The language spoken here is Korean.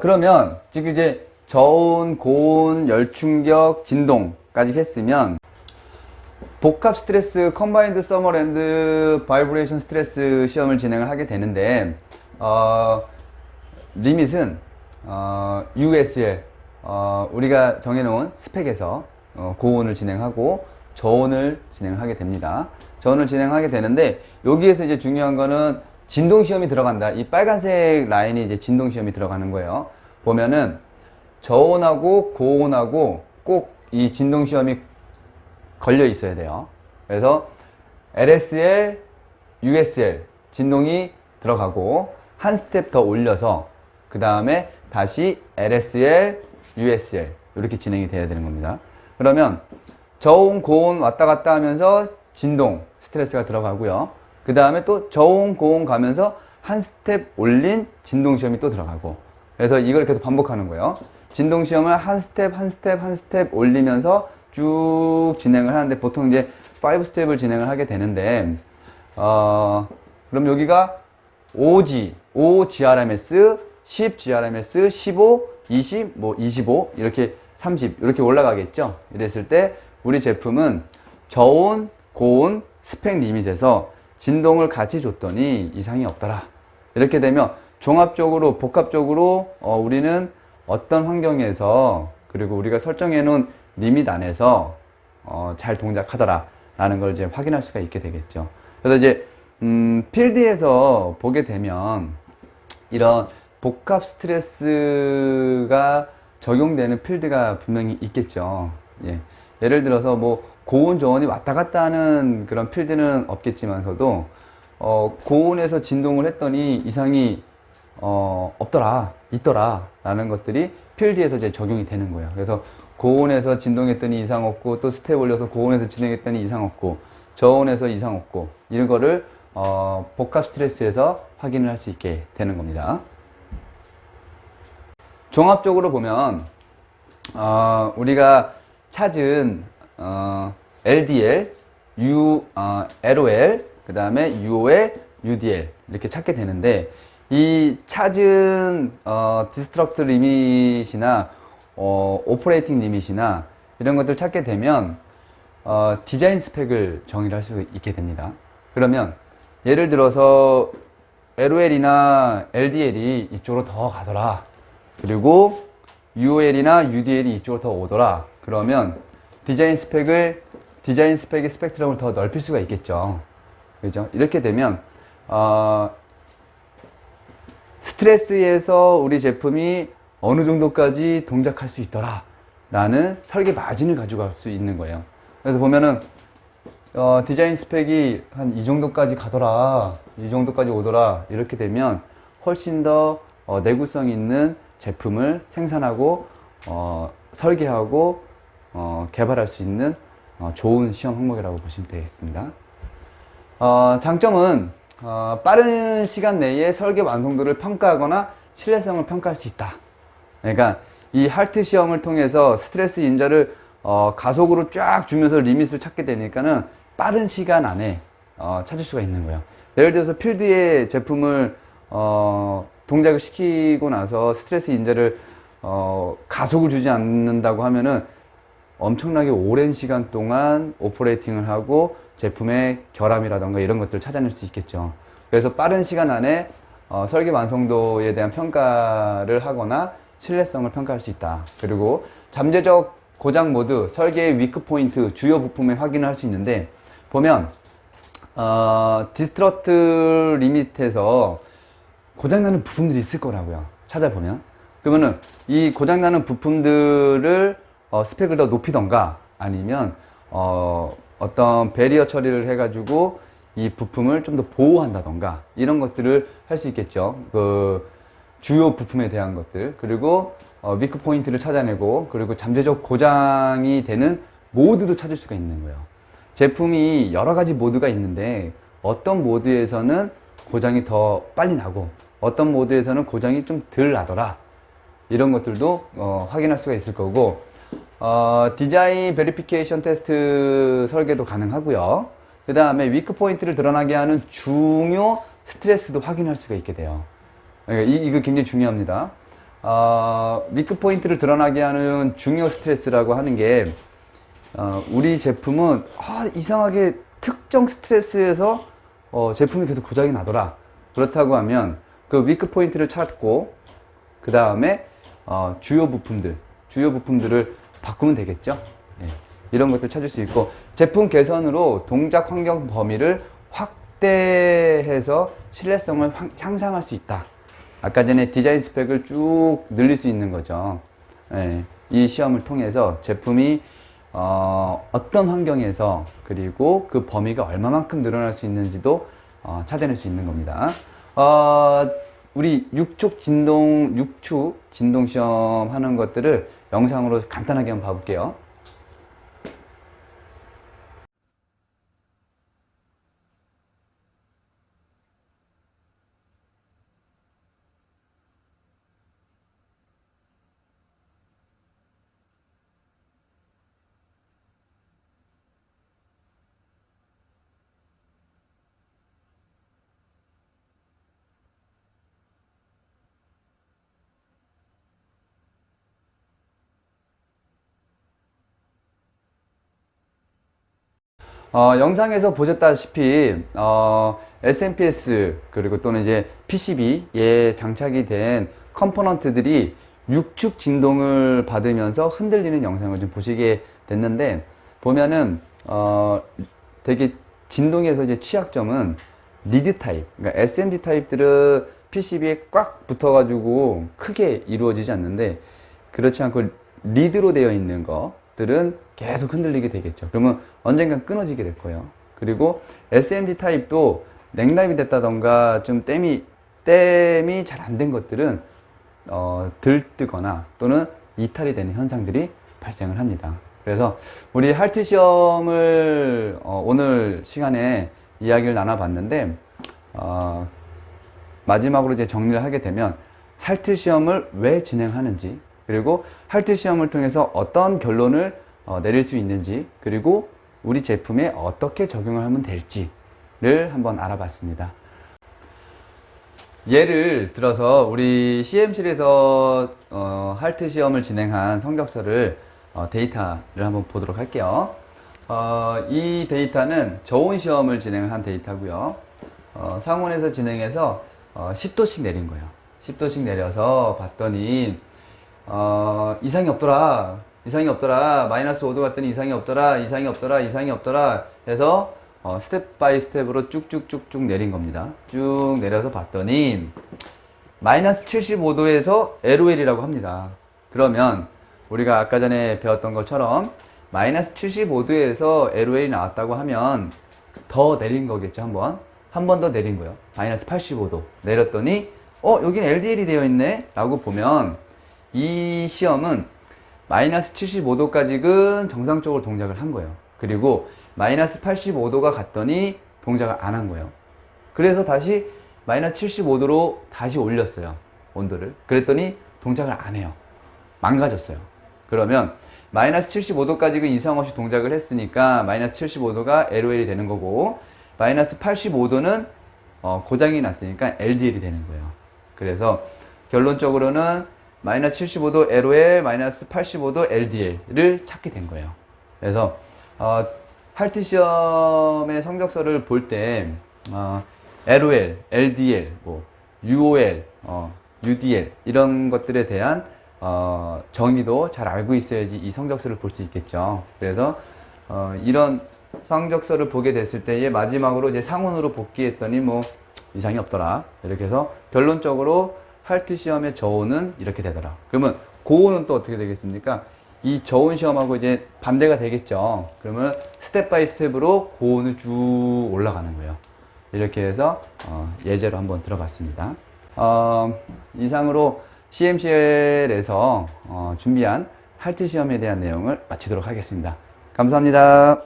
그러면 지금 이제 저온, 고온, 열충격, 진동까지 했으면 복합 스트레스 컴바인드 서머 앤드 바이브레이션 스트레스 시험을 진행을 하게 되는데 리밋은 USL 우리가 정해놓은 스펙에서 고온을 진행하고 저온을 진행하게 됩니다. 저온을 진행하게 되는데 여기에서 이제 중요한 거는 진동 시험이 들어간다. 이 빨간색 라인이 이제 진동 시험이 들어가는 거예요. 보면은 저온하고 고온하고 꼭 이 진동 시험이 걸려 있어야 돼요. 그래서 LSL, USL 진동이 들어가고 한 스텝 더 올려서 그 다음에 다시 LSL, USL 이렇게 진행이 돼야 되는 겁니다. 그러면 저온, 고온 왔다 갔다 하면서 진동, 스트레스가 들어가고요. 그 다음에 또 저온, 고온 가면서 한 스텝 올린 진동 시험이 또 들어가고, 그래서 이걸 계속 반복하는 거예요. 진동 시험을 한 스텝, 한 스텝, 한 스텝 올리면서 쭉 진행을 하는데 보통 이제 5스텝을 진행을 하게 되는데, 그럼 여기가 5G, 5GRMS, 10GRMS, 15, 20, 뭐 25, 이렇게 30, 이렇게 올라가겠죠? 이랬을 때 우리 제품은 저온, 고온, 스펙 리밋에서 진동을 같이 줬더니 이상이 없더라. 이렇게 되면 종합적으로, 복합적으로 우리는 어떤 환경에서 그리고 우리가 설정해 놓은 리밋 안에서 잘 동작하더라 라는 걸 이제 확인할 수가 있게 되겠죠. 그래서 이제 필드에서 보게 되면 이런 복합 스트레스가 적용되는 필드가 분명히 있겠죠. 예. 예를 들어서 뭐 고온 저온이 왔다 갔다 하는 그런 필드는 없겠지만서도 고온에서 진동을 했더니 이상이 없더라, 있더라 라는 것들이 필드에서 이제 적용이 되는 거예요. 그래서 고온에서 진동했더니 이상 없고, 또 스텝 올려서 고온에서 진행했더니 이상 없고, 저온에서 이상 없고, 이런 거를 복합 스트레스에서 확인을 할 수 있게 되는 겁니다. 종합적으로 보면 우리가 찾은 LDL, LOL, 그 다음에 UOL, UDL 이렇게 찾게 되는데, 이 찾은 디스트럭트 리밋이나 오퍼레이팅 리밋이나 이런 것들 찾게 되면 디자인 스펙을 정의를 할 수 있게 됩니다. 그러면 예를 들어서 LOL이나 LDL이 이쪽으로 더 가더라, 그리고 UOL이나 UDL이 이쪽으로 더 오더라, 그러면 디자인 스펙의 스펙트럼을 더 넓힐 수가 있겠죠. 그죠? 이렇게 되면 스트레스에서 우리 제품이 어느 정도까지 동작할 수 있더라 라는 설계 마진을 가져갈 수 있는 거예요. 그래서 보면은 디자인 스펙이 한 이 정도까지 가더라, 이 정도까지 오더라, 이렇게 되면 훨씬 더 내구성 있는 제품을 생산하고 설계하고 개발할 수 있는 좋은 시험 항목이라고 보시면 되겠습니다. 장점은 빠른 시간 내에 설계 완성도를 평가하거나 신뢰성을 평가할 수 있다. 그러니까 이 할트 시험을 통해서 스트레스 인자를 가속으로 쫙 주면서 리밋을 찾게 되니까는 빠른 시간 안에 찾을 수가 있는 거예요. 예를 들어서 필드에 제품을 동작을 시키고 나서 스트레스 인자를 가속을 주지 않는다고 하면은 엄청나게 오랜 시간 동안 오퍼레이팅을 하고 제품의 결함이라던가 이런 것들을 찾아낼 수 있겠죠. 그래서 빠른 시간 안에 설계 완성도에 대한 평가를 하거나 신뢰성을 평가할 수 있다. 그리고 잠재적 고장 모드, 설계의 위크 포인트, 주요 부품을 확인을 할 수 있는데, 보면 디스트럭트 리밋에서 고장나는 부품들이 있을 거라고요. 찾아보면. 그러면은 이 고장나는 부품들을 스펙을 더 높이던가, 아니면 어떤 배리어 처리를 해가지고 이 부품을 좀 더 보호한다던가, 이런 것들을 할 수 있겠죠. 그 주요 부품에 대한 것들, 그리고 위크 포인트를 찾아내고, 그리고 잠재적 고장이 되는 모드도 찾을 수가 있는 거예요. 제품이 여러 가지 모드가 있는데 어떤 모드에서는 고장이 더 빨리 나고 어떤 모드에서는 고장이 좀 덜 나더라, 이런 것들도 확인할 수가 있을 거고, 디자인 베리피케이션 테스트 설계도 가능하고요. 그 다음에 위크 포인트를 드러나게 하는 중요 스트레스도 확인할 수가 있게 돼요. 이거 굉장히 중요합니다. 위크 포인트를 드러나게 하는 중요 스트레스라고 하는 게 우리 제품은 이상하게 특정 스트레스에서 제품이 계속 고장이 나더라. 그렇다고 하면 그 위크 포인트를 찾고 그 다음에 주요 부품들을 바꾸면 되겠죠. 예, 이런 것들 찾을 수 있고, 제품 개선으로 동작 환경 범위를 확대해서 신뢰성을 향상할 수 있다. 아까 전에 디자인 스펙을 쭉 늘릴 수 있는 거죠. 예, 이 시험을 통해서 제품이 어떤 환경에서, 그리고 그 범위가 얼마만큼 늘어날 수 있는지도 찾아낼 수 있는 겁니다. 우리 6축 진동 시험 하는 것들을 영상으로 간단하게 한번 봐볼게요. 영상에서 보셨다시피 SMPS 그리고 또는 이제 PCB에 장착이 된 컴포넌트들이 6축 진동을 받으면서 흔들리는 영상을 좀 보시게 됐는데, 보면은 되게 진동에서 이제 취약점은 리드 타입, 그러니까 SMD 타입들은 PCB에 꽉 붙어가지고 크게 이루어지지 않는데, 그렇지 않고 리드로 되어 있는 것들은 계속 흔들리게 되겠죠. 그러면 언젠간 끊어지게 될 거예요. 그리고 SMD 타입도 냉납이 됐다던가 좀 댐이 잘 안 된 것들은 들뜨거나 또는 이탈이 되는 현상들이 발생을 합니다. 그래서 우리 할트 시험을 오늘 시간에 이야기를 나눠봤는데, 마지막으로 이제 정리를 하게 되면 할트 시험을 왜 진행하는지, 그리고 할트 시험을 통해서 어떤 결론을 내릴 수 있는지, 그리고 우리 제품에 어떻게 적용을 하면 될지를 한번 알아봤습니다. 예를 들어서 우리 CM실에서 할트 시험을 진행한 성적서를 데이터를 한번 보도록 할게요. 이 데이터는 저온 시험을 진행한 데이터고요. 상온에서 진행해서 10도씩 내린 거예요. 10도씩 내려서 봤더니 이상이 없더라. 마이너스 5도 갔더니 이상이 없더라. 해서 스텝 바이 스텝으로 쭉쭉쭉쭉 내린 겁니다. 쭉 내려서 봤더니 마이너스 75도에서 LOL이라고 합니다. 그러면 우리가 아까 전에 배웠던 것처럼 마이너스 75도에서 LOL이 나왔다고 하면 더 내린 거겠죠. 한 번 더 내린 거예요. 마이너스 85도 내렸더니 여긴 LDL이 되어 있네 라고 보면, 이 시험은 마이너스 75도까지는 정상적으로 동작을 한 거예요. 그리고 마이너스 85도가 갔더니 동작을 안 한 거예요. 그래서 다시 마이너스 75도로 다시 올렸어요. 온도를. 그랬더니 동작을 안 해요. 망가졌어요. 그러면 마이너스 75도까지는 이상 없이 동작을 했으니까 마이너스 75도가 LOL이 되는 거고, 마이너스 85도는 고장이 났으니까 LDL이 되는 거예요. 그래서 결론적으로는 마이너스 75도 LOL, 마이너스 85도 LDL을 찾게 된 거예요. 그래서 할트 시험의 성적서를 볼 때 LOL, LDL, UOL, UDL 이런 것들에 대한 정의도 잘 알고 있어야지 이 성적서를 볼 수 있겠죠. 그래서 이런 성적서를 보게 됐을 때에 마지막으로 이제 상온으로 복귀했더니 이상이 없더라. 이렇게 해서 결론적으로 할트 시험의 저온은 이렇게 되더라. 그러면 고온은 또 어떻게 되겠습니까? 이 저온 시험하고 이제 반대가 되겠죠. 그러면 스텝 바이 스텝으로 고온을 쭉 올라가는 거예요. 이렇게 해서 예제로 한번 들어봤습니다. 이상으로 CMCL에서 준비한 할트 시험에 대한 내용을 마치도록 하겠습니다. 감사합니다.